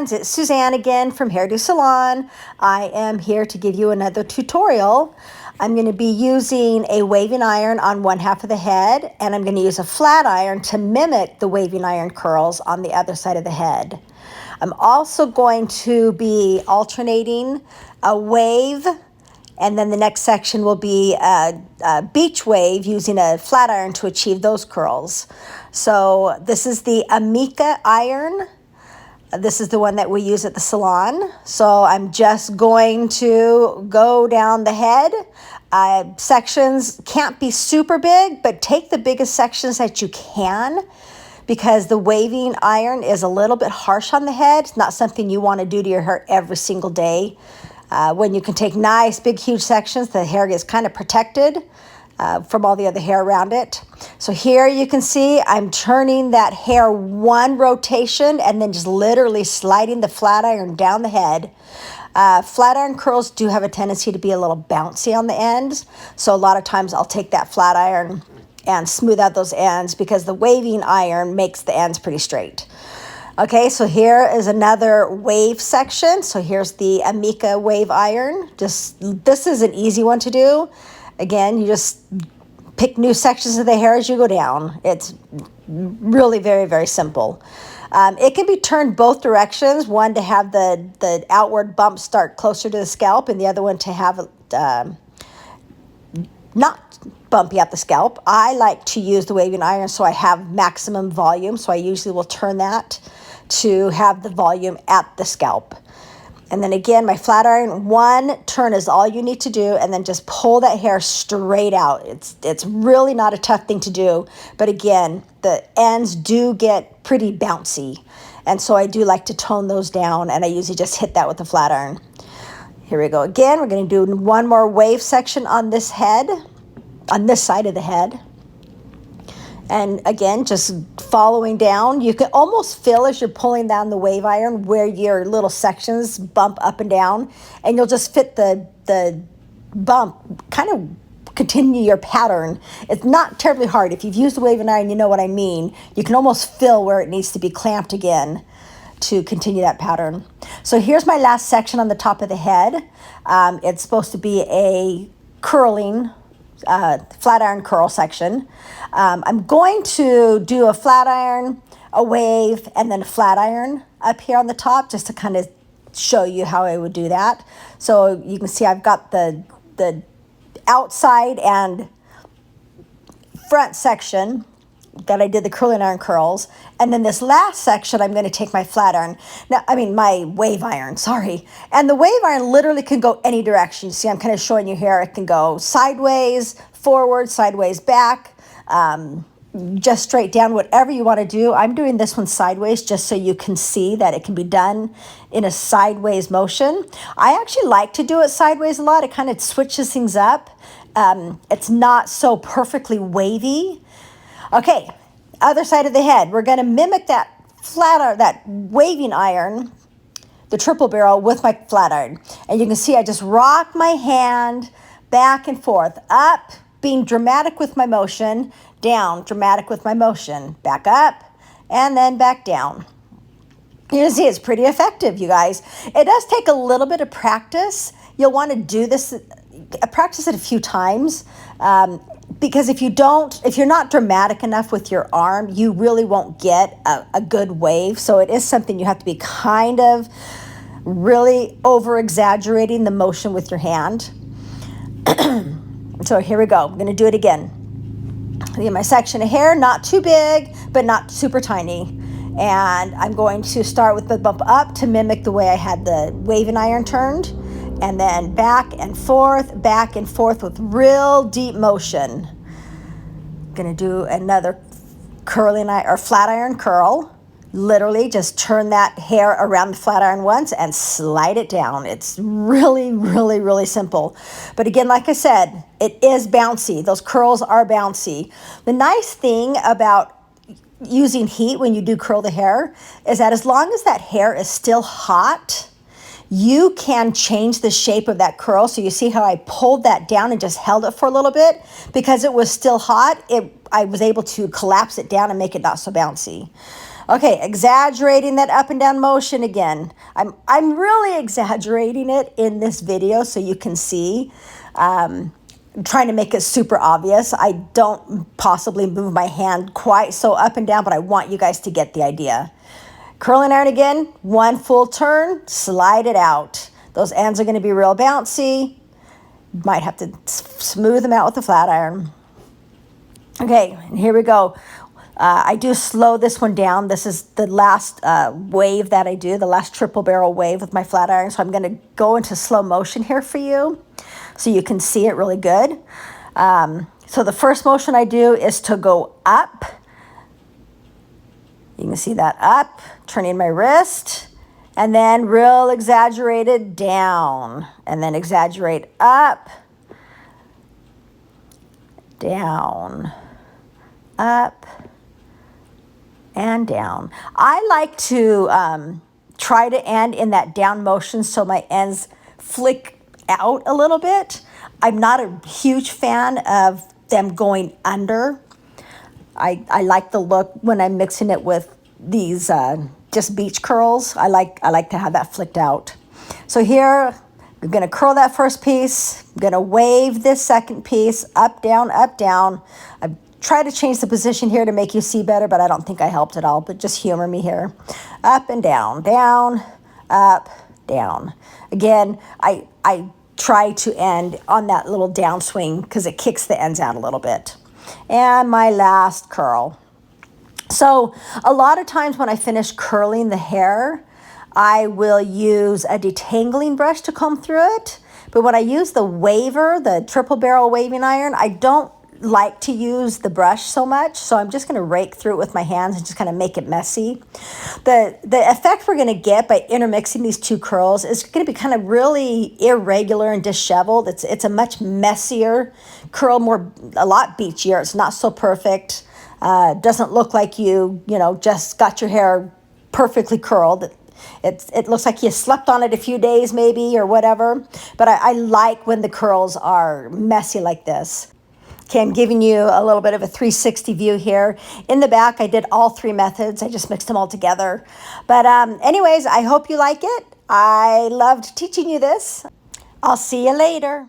friends, it's Suzanne again from Hairdo Salon. I am here to give you another tutorial. I'm going to be using a waving iron on one half of the head, and I'm going to use a flat iron to mimic the waving iron curls on the other side of the head. I'm also going to be alternating a wave, and then the next section will be a beach wave using a flat iron to achieve those curls. So this is the Amica iron. This is the one that we use at the salon. So I'm just going to go down the head. Sections can't be super big, but take the biggest sections that you can, because the waving iron is a little bit harsh on the head. It's not something you want to do to your hair every single day. When you can take nice, big, huge sections, the hair gets kind of protected from all the other hair around it. So here you can see I'm turning that hair one rotation and then just literally sliding the flat iron down the head. Flat iron curls do have a tendency to be a little bouncy on the ends. So a lot of times I'll take that flat iron and smooth out those ends, because the waving iron makes the ends pretty straight. Okay, so here is another wave section. So here's the Amica wave iron. This is an easy one to do. Again, you just pick new sections of the hair as you go down. It's really very, very simple. It can be turned both directions, one to have the outward bump start closer to the scalp, and the other one to have not bumpy at the scalp. I like to use the waving iron so I have maximum volume, so I usually will turn that to have the volume at the scalp. And then again, my flat iron, one turn is all you need to do, and then just pull that hair straight out. It's really not a tough thing to do, but again, the ends do get pretty bouncy, and so I do like to tone those down, and I usually just hit that with the flat iron. Here we go again. We're going to do one more wave section on this head, on this side of the head. And again, just following down, you can almost feel as you're pulling down the wave iron where your little sections bump up and down, and you'll just fit the bump, kind of continue your pattern. It's not terribly hard. If you've used the waving iron, you know what I mean. You can almost feel where it needs to be clamped again to continue that pattern. So here's my last section on the top of the head. It's supposed to be a curling flat iron curl section. I'm going to do a flat iron, a wave, and then a flat iron up here on the top, just to kind of show you how I would do that. So you can see I've got the outside and front section that I did the curling iron curls, and then this last section I'm going to take my flat iron. Now, I mean my wave iron, sorry. And the wave iron literally can go any direction. You see, I'm kind of showing you here. It can go sideways, forward, sideways, back, just straight down, whatever you want to do. I'm doing this one sideways just so you can see that it can be done in a sideways motion. I actually like to do it sideways a lot. It kind of switches things up. It's not so perfectly wavy. Okay, other side of the head. We're going to mimic that flat iron, that waving iron, the triple barrel, with my flat iron. And you can see I just rock my hand back and forth, up, being dramatic with my motion, down, dramatic with my motion, back up, and then back down. You can see it's pretty effective, you guys. It does take a little bit of practice. You'll want to do this, practice it a few times. Because if you're not dramatic enough with your arm, you really won't get a good wave. So it is something you have to be kind of really over-exaggerating the motion with your hand. So here we go. I'm going to do it again. I get my section of hair, not too big, but not super tiny. And I'm going to start with the bump up to mimic the way I had the waving iron turned. And then back and forth with real deep motion. Gonna do another curling iron or flat iron curl. Literally just turn that hair around the flat iron once and slide it down. It's really, really, really simple. But again, like I said, it is bouncy. Those curls are bouncy. The nice thing about using heat when you do curl the hair is that as long as that hair is still hot, you can change the shape of that curl. So you see how I pulled that down and just held it for a little bit? Because it was still hot, I was able to collapse it down and make it not so bouncy. Okay, exaggerating that up and down motion again. I'm really exaggerating it in this video so you can see. Trying to make it super obvious. I don't possibly move my hand quite so up and down, but I want you guys to get the idea. Curling iron again, one full turn, slide it out. Those ends are going to be real bouncy. Might have to smooth them out with the flat iron. Okay, and here we go. I do slow this one down. This is the last wave that I do, the last triple barrel wave with my flat iron. So I'm going to go into slow motion here for you so you can see it really good. So the first motion I do is to go up. You can see that up, turning my wrist, and then real exaggerated down, and then exaggerate up, down, up, and down. I like to try to end in that down motion so my ends flick out a little bit. I'm not a huge fan of them going under. I like the look when I'm mixing it with these just beach curls. I like to have that flicked out. So here, I'm gonna curl that first piece. I'm gonna wave this second piece up, down, up, down. I've tried to change the position here to make you see better, but I don't think I helped at all, but just humor me here. Up and down, down, up, down. Again, I try to end on that little downswing because it kicks the ends out a little bit. And my last curl. So a lot of times when I finish curling the hair, I will use a detangling brush to comb through it. But when I use the waver, the triple barrel waving iron, I don't like to use the brush so much. So I'm just going to rake through it with my hands and just kind of make it messy. The effect we're going to get by intermixing these two curls is going to be kind of really irregular and disheveled. It's a much messier curl, a lot beachier. It's not so perfect. Doesn't look like you just got your hair perfectly curled. It looks like you slept on it a few days maybe or whatever. But I like when the curls are messy like this. Okay, I'm giving you a little bit of a 360 view here. In the back, I did all three methods. I just mixed them all together. But anyways, I hope you like it. I loved teaching you this. I'll see you later.